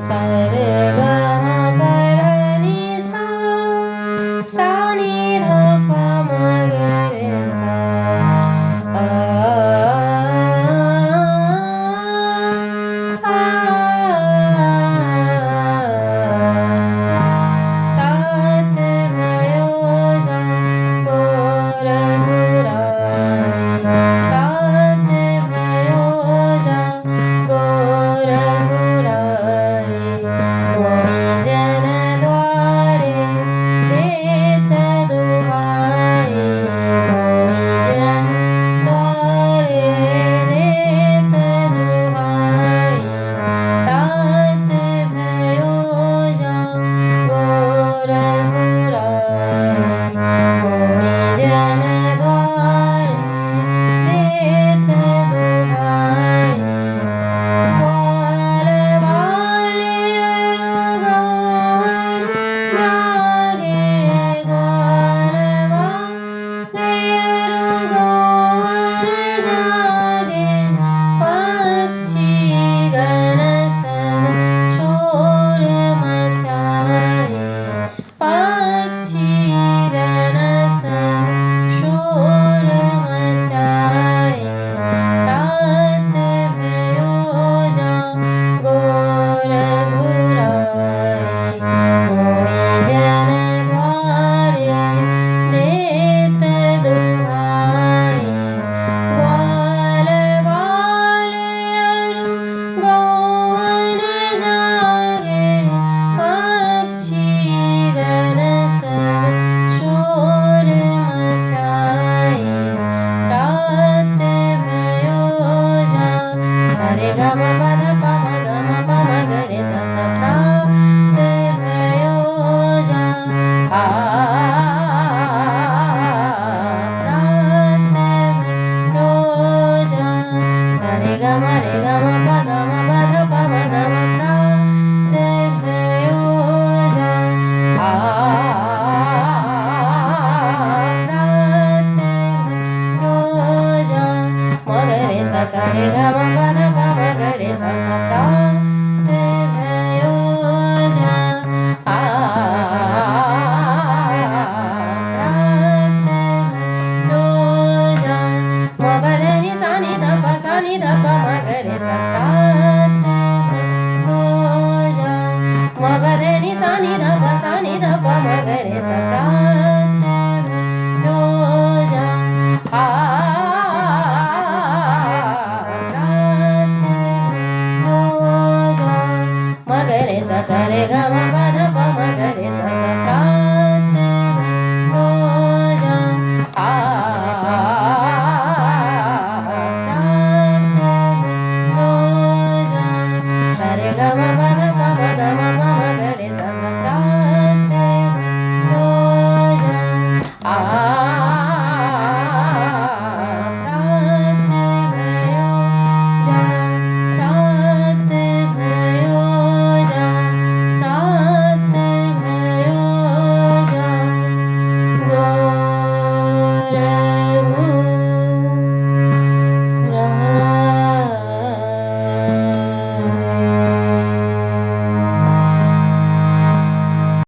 सा रे ग म प ध नि सा सा नि ध प म ग रे सा आ रात भयो जागोर घुराई रात भयो जागोर घुराई मोरी जन द्वारे देत दुहाई मोरी जन द्वारे देत दुहाई रात भयो जागोर घुराई मोरी जन द्वारे देत दुहाई ग्वाल वाले गौवन जागे ग्वाल वाले गौवन जागे पक्षी गण सम शोर मचाए पक्षी गण सम शोर मचाए रात भयो जागोर घुराई मोरी जन द्वारे देत दुहाई ग्वाल वाले गौवन जागे पक्षी गण सम शोर मचाए रात भयो जा सा रे ग म प ध प म ग म प म ग रे सा सा रात भयो जा रात भयो जा सा रे ग म प ग म प ध प म ग म रात भयो जा रात भयो जा म ग रे सा सा रे ग म प ध प म ग रे सा सा रात भयो जा रात भयो जा म प ध नि सा नि ध प म ग रे सा रात भयो जा म प ध नि सा नि ध प म ग रे सा रात भयो जा रात भयो जा म ग रे सा सा रे ग म प ध प म ग रे सा सा